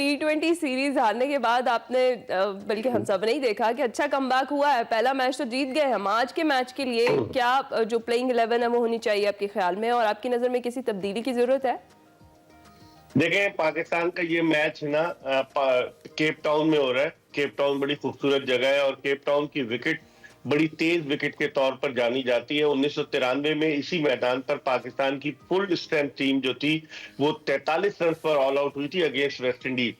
T20 series हारने के बाद आपने बल्कि हम सब ने ही देखा कि अच्छा कमबैक हुआ है। पहला मैच तो जीत गए हम। आज के मैच के लिए क्या जो प्लेइंग 11 है वो होनी चाहिए आपके ख्याल में, और आपकी नजर में किसी तब्दीली की जरूरत है? देखें, पाकिस्तान का ये मैच है ना, केप टाउन में हो रहा है। केप टाउन बड़ी खूबसूरत जगह है और केप टाउन की विकेट बड़ी तेज विकेट के तौर पर जानी जाती है। 1993 में इसी मैदान पर पाकिस्तान की फुल स्ट्रेंथ टीम जो थी वो 43 रन पर ऑल आउट हुई थी अगेंस्ट वेस्ट इंडीज।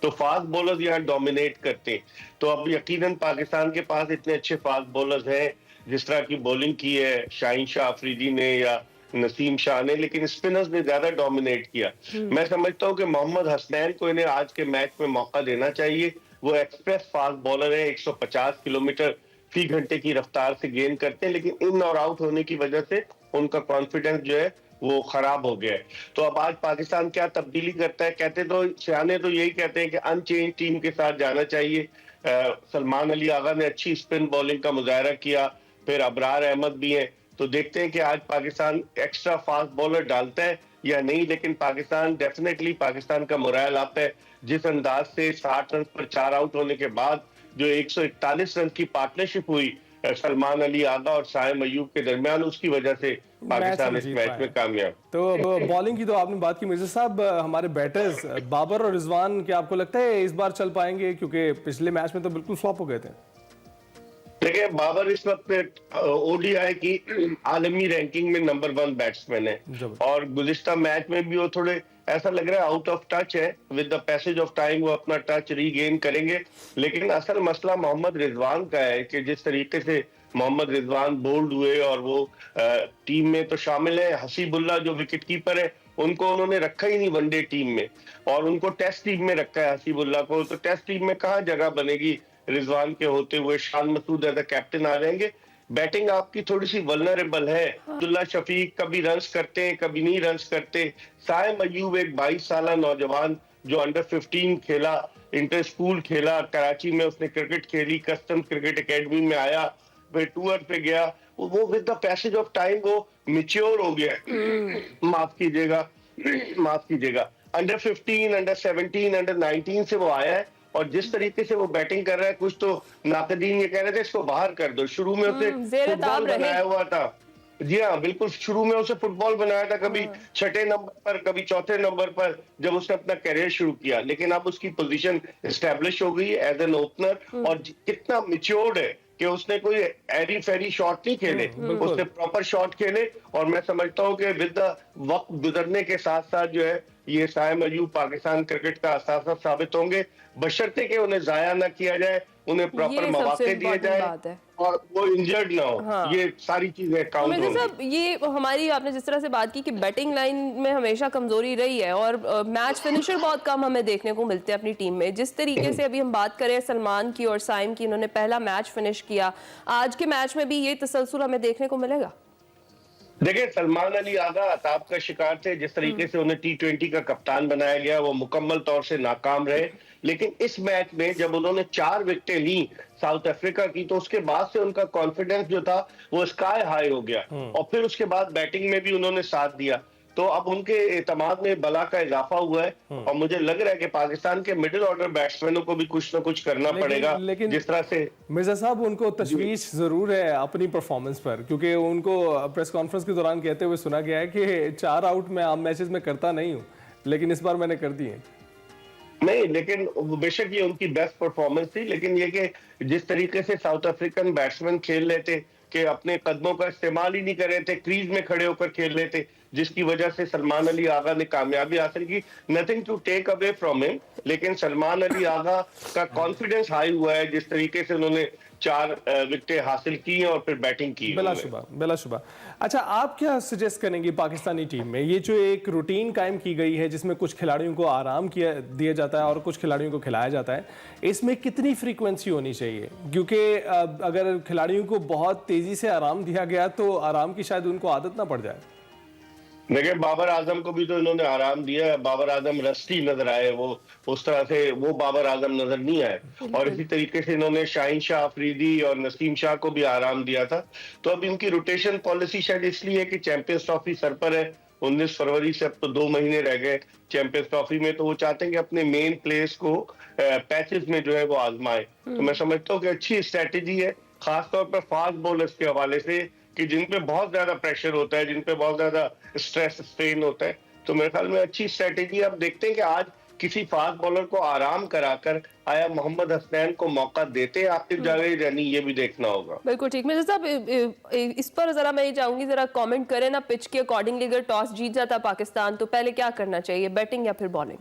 तो फास्ट बॉलर्स यहाँ डोमिनेट करते हैं। तो अब यकीनन पाकिस्तान के पास इतने अच्छे फास्ट बॉलर्स हैं, जिस तरह की बॉलिंग की है शाहीन शाह अफरीदी ने या नसीम शाह ने, लेकिन स्पिनर्स ने ज्यादा डोमिनेट किया। मैं समझता हूं कि मोहम्मद हसनैन को इन्हें आज के मैच में मौका देना चाहिए। वो एक्सप्रेस फास्ट बॉलर है, 150 किलोमीटर फी घंटे की रफ्तार से गेंद करते हैं, लेकिन इन और आउट होने की वजह से उनका कॉन्फिडेंस जो है वो खराब हो गया है। तो अब आज पाकिस्तान क्या तब्दीली करता है? कहते तो सियाने तो यही कहते हैं कि अनचेंज टीम के साथ जाना चाहिए। सलमान अली आगा ने अच्छी स्पिन बॉलिंग का मुजाहरा किया, फिर अबरार अहमद भी हैं। तो देखते हैं कि आज पाकिस्तान एक्स्ट्रा फास्ट बॉलर डालता है या नहीं, लेकिन पाकिस्तान डेफिनेटली पाकिस्तान का मोरल अप है। जिस अंदाज से 60 रन पर 4 आउट होने के बाद जो 141 रन की पार्टनरशिप हुई सलमान अली आगा और साइम अयूब के दरमियान, उसकी वजह से पाकिस्तान इस मैच में कामयाब। तो बॉलिंग की तो आपने बात की मिर्जा साहब, हमारे बैटर्स बाबर और रिजवान, क्या आपको लगता है इस बार चल पाएंगे? क्योंकि पिछले मैच में तो बिल्कुल फ्लॉप हो गए थे। देखिए, बाबर इस वक्त ओडीआई की आलमी रैंकिंग में नंबर 1 बैट्समैन है और गुज़िश्ता मैच में भी वो थोड़े ऐसा लग रहा है आउट ऑफ टच है। With the passage of time वो अपना टच रीगेन करेंगे, लेकिन असल मसला मोहम्मद रिजवान का है कि जिस तरीके से मोहम्मद रिजवान बोल्ड हुए और वो टीम में तो शामिल है। हसीबुल्ला जो विकेट कीपर है उनको उन्होंने रखा ही नहीं वनडे टीम में, और उनको टेस्ट टीम में रखा है हसीबुल्ला को। तो टेस्ट टीम में कहाँ जगह बनेगी रिजवान के होते हुए? Shan Masood as a captain आ जाएंगे। बैटिंग आपकी थोड़ी सी वल्नरेबल है। अब्दुल्ला शफीक कभी रन्स करते हैं, कभी नहीं रन्स करते। साइम अयूब एक 22 साल नौजवान जो अंडर 15 खेला, इंटर स्कूल खेला, कराची में उसने क्रिकेट खेली, कस्टम क्रिकेट एकेडमी में आया, फिर टूर पे गया। वो with the passage of time वो मिच्योर हो गया। माफ कीजिएगा, माफ कीजिएगा। अंडर 15, अंडर 17, अंडर 19 से वो आया है और जिस तरीके से वो बैटिंग कर रहा है, कुछ तो नाकदीन ये कह रहे थे इसको बाहर कर दो। शुरू में उसे फुटबॉल बनाया हुआ था। जी हाँ, बिल्कुल, शुरू में उसे फुटबॉल बनाया था, कभी छठे नंबर पर, कभी चौथे नंबर पर, जब उसने अपना करियर शुरू किया। लेकिन अब उसकी पोजीशन एस्टेब्लिश हो गई एज एन ओपनर, और कितना मिच्योर्ड है कि उसने कोई एरी फेरी शॉट नहीं खेले, उसने प्रॉपर शॉट खेले। और मैं समझता हूं कि विद द वक्त गुजरने के साथ साथ जो है ये साइम अयूब पाकिस्तान क्रिकेट का असासा साबित होंगे, बशर्ते कि उन्हें जाया ना किया जाए, उन्हें प्रॉपर मौके दिए जाए और वो इंजर्ड ना हो। हाँ। ये सारी चीजें काउंट होंगी। साहब, ये हमारी आपने जिस तरह से बात की कि बैटिंग लाइन में हमेशा कमजोरी रही है और मैच फिनिशर बहुत कम हमें देखने को मिलते हैं अपनी टीम में। जिस तरीके से अभी हम बात करें सलमान की और साइम की, इन्होंने पहला मैच फिनिश किया, आज के मैच में भी ये तसलसल हमें देखने को मिलेगा? देखिए, सलमान अली आगा अताब का शिकार थे। जिस तरीके से उन्हें T20 का कप्तान बनाया गया वो मुकम्मल तौर से नाकाम रहे। लेकिन इस मैच में जब उन्होंने 4 विकेटें ली साउथ अफ्रीका की, तो उसके बाद से उनका कॉन्फिडेंस जो था वो स्काई हाई हो गया और फिर उसके बाद बैटिंग में भी उन्होंने साथ दिया। तो अब उनके एतमाद में बला का इजाफा हुआ है और मुझे लग रहा है कि पाकिस्तान के मिडिल ऑर्डर बैट्समैनों को भी कुछ ना कुछ करना पड़ेगा। लेकिन जिस तरह से मिर्जा साहब, उनको तशवीश जरूर है अपनी परफॉर्मेंस पर, क्योंकि उनको प्रेस कॉन्फ्रेंस के दौरान कहते हुए सुना गया है कि 4 आउट में आम मैचेस में करता नहीं हूँ, लेकिन इस बार मैंने कर दिए। नहीं, लेकिन बेशक ये उनकी बेस्ट परफॉर्मेंस थी, लेकिन ये कि जिस तरीके से साउथ अफ्रीकन बैट्समैन खेल रहे थे कि अपने कदमों का इस्तेमाल ही नहीं कर रहे थे, क्रीज में खड़े होकर खेल रहे थे, जिसकी वजह से सलमान अली आगा ने कामयाबी हासिल की। Nothing to take away from him, लेकिन सलमान अली आगा का कॉन्फिडेंस हाई हुआ है जिस तरीके से उन्होंने 4 विकेटें हासिल की और फिर बैटिंग की। बिलाशुबा। अच्छा, आप क्या सजेस्ट करेंगे पाकिस्तानी टीम में ये जो एक रूटीन कायम की गई है जिसमें कुछ खिलाड़ियों को आराम दिया जाता है और कुछ खिलाड़ियों को खिलाया जाता है, इसमें कितनी फ्रीक्वेंसी होनी चाहिए? क्योंकि अगर खिलाड़ियों को बहुत तेजी से आराम दिया गया तो आराम की शायद उनको आदत ना पड़ जाए। देखिए, बाबर आजम को भी तो इन्होंने आराम दिया है। बाबर आजम रस्टी नजर आए, वो उस तरह से वो बाबर आजम नजर नहीं आए। और इसी तरीके से इन्होंने शाहीन शाह अफरीदी और नसीम शाह को भी आराम दिया था। तो अब इनकी रोटेशन पॉलिसी शायद इसलिए है कि चैंपियंस ट्रॉफी सर पर है, 19 फरवरी से अब तो 2 महीने रह गए चैंपियंस ट्रॉफी में, तो वो चाहते हैं कि अपने मेन प्लेयर्स को पैचेस में जो है वो आजमाए। तो मैं समझता हूँ कि अच्छी स्ट्रेटेजी है, खासतौर पर फास्ट बॉलर्स के हवाले से, कि जिन पे बहुत ज्यादा प्रेशर होता है, जिन पे बहुत ज्यादा स्ट्रेस स्ट्रेन होता है। तो मेरे ख्याल में अच्छी स्ट्रेटेजी। अब देखते हैं कि आज किसी फास्ट बॉलर को आराम कराकर आया मोहम्मद हसनैन को मौका देते हैं आतिफ जावेद, यानी ये भी देखना होगा। बिल्कुल ठीक। मिर्जा साहब, इस पर जरा मैं ये चाहूंगी जरा कमेंट करें ना, पिच के अकॉर्डिंगली अगर टॉस जीत जाता पाकिस्तान तो पहले क्या करना चाहिए, बैटिंग या फिर बॉलिंग?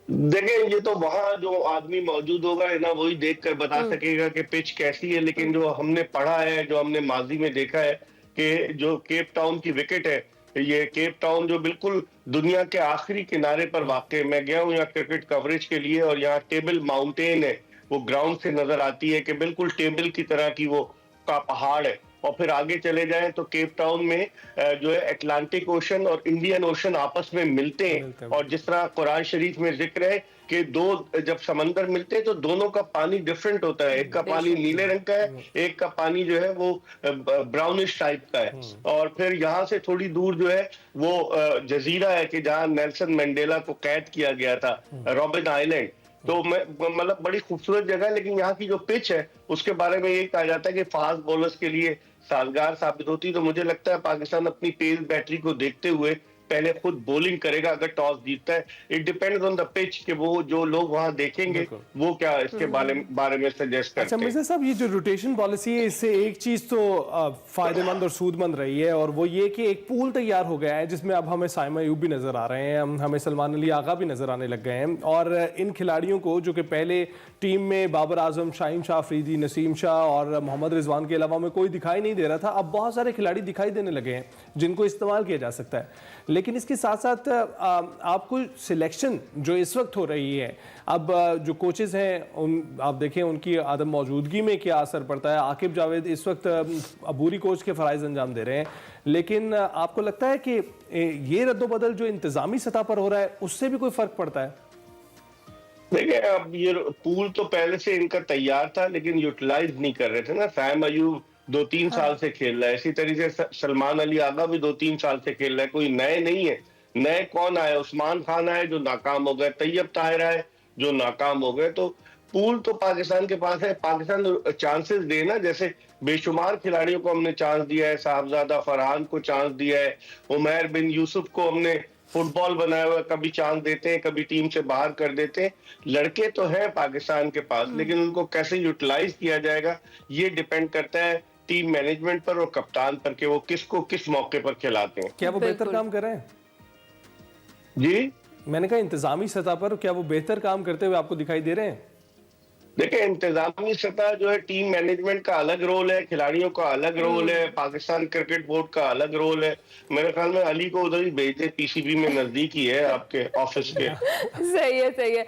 देखिए, ये तो वहां जो आदमी मौजूद होगा ना वही देखकर बता सकेगा कि पिच कैसी है, लेकिन जो हमने पढ़ा है, जो हमने माजी में देखा है कि जो केप टाउन की विकेट है, ये केप टाउन जो बिल्कुल दुनिया के आखिरी किनारे पर वाक़, मैं गया हूँ यहाँ क्रिकेट कवरेज के लिए, और यहाँ टेबल माउंटेन है, वो ग्राउंड से नजर आती है कि बिल्कुल टेबल की तरह की वो का पहाड़ है। और फिर आगे चले जाएं तो केप टाउन में जो है अटलांटिक ओशन और इंडियन ओशन आपस में मिलते हैं, और जिस तरह कुरान शरीफ में जिक्र है कि दो जब समंदर मिलते हैं तो दोनों का पानी डिफरेंट होता है, एक का पानी नीले रंग का है, एक का पानी जो है वो ब्राउनिश टाइप का है। और फिर यहाँ से थोड़ी दूर जो है वो जजीरा है कि जहाँ नेल्सन मंडेला को कैद किया गया था, रॉबिन आइलैंड। तो मैं मतलब बड़ी खूबसूरत जगह है, लेकिन यहाँ की जो पिच है उसके बारे में ये कहा जाता है कि फास्ट बॉलर्स के लिए साजगार साबित होती। तो मुझे लगता है पाकिस्तान अपनी तेज बैटरी को देखते हुए पहले खुद बॉलिंग करेगा अगर टॉस जीतता है। It depends on the pitch कि वो जो लोग वहां देखेंगे वो क्या इसके बारे में सजेस्ट करते हैं। अच्छा मिर्जा साहब, ये जो रोटेशन पॉलिसी है, इससे एक चीज तो फायदेमंद और सूदमंद रही है, और वो ये कि एक पूल तैयार हो गया है जिसमें अब हमें साइमा अयूब भी नजर आ रहे हैं, हमें सलमान अली आगा भी नजर आने लग गए हैं, और इन खिलाड़ियों को जो कि पहले टीम में बाबर आजम, शाहीन शाह अफरीदी, नसीम शाह और मोहम्मद रिजवान के अलावा में कोई दिखाई नहीं दे रहा था, अब बहुत सारे खिलाड़ी दिखाई देने लगे हैं जिनको इस्तेमाल किया जा सकता है। लेकिन इसके साथ साथ आपको सिलेक्शन जो इस वक्त हो रही है, अब जो कोचेस हैं आप देखें उनकी आदम मौजूदगी में क्या असर पड़ता है। आकिब जावेद इस वक्त अबूरी कोच के फ़राइज़ अंजाम दे रहे हैं, लेकिन आपको लगता है कि ये रद्दोबदल जो इंतज़ामी सतह पर हो रहा है उससे भी कोई फ़र्क पड़ता है? देखिए, अब ये पूल तो पहले से इनका तैयार था, लेकिन यूटिलाइज नहीं कर रहे थे ना। साइम अयूब 2-3 साल से खेल रहा है, इसी तरीके से सलमान अली आगा भी 2-3 साल से खेल रहा है, कोई नए नहीं है। नए कौन आए? उस्मान खान आए जो नाकाम हो गए, तैयब ताहिर आए जो नाकाम हो गए। तो पूल तो पाकिस्तान के पास है, पाकिस्तान चांसेस दे ना, जैसे बेशुमार खिलाड़ियों को हमने चांस दिया है, साहबजादा फरहान को चांस दिया है, उमैर बिन यूसुफ को हमने फुटबॉल बनाया हुआ, कभी चांस देते हैं, कभी टीम से बाहर कर देते हैं। लड़के तो हैं पाकिस्तान के पास, लेकिन उनको कैसे यूटिलाइज किया जाएगा ये डिपेंड करता है टीम मैनेजमेंट पर और कप्तान पर कि वो किसको किस मौके पर खिलाते हैं। क्या वो बेहतर काम कर रहे हैं? जी, मैंने कहा इंतजामी सतह पर क्या वो बेहतर काम करते हुए आपको दिखाई दे रहे हैं? देखिए, इंतजामी सतह जो है, टीम मैनेजमेंट का अलग रोल है, खिलाड़ियों का अलग रोल है, पाकिस्तान क्रिकेट बोर्ड का अलग रोल है। मेरे ख्याल में अली को उधर ही भेज दे, पीसीबी में नजदीक ही है आपके ऑफिस के। सही है, सही है।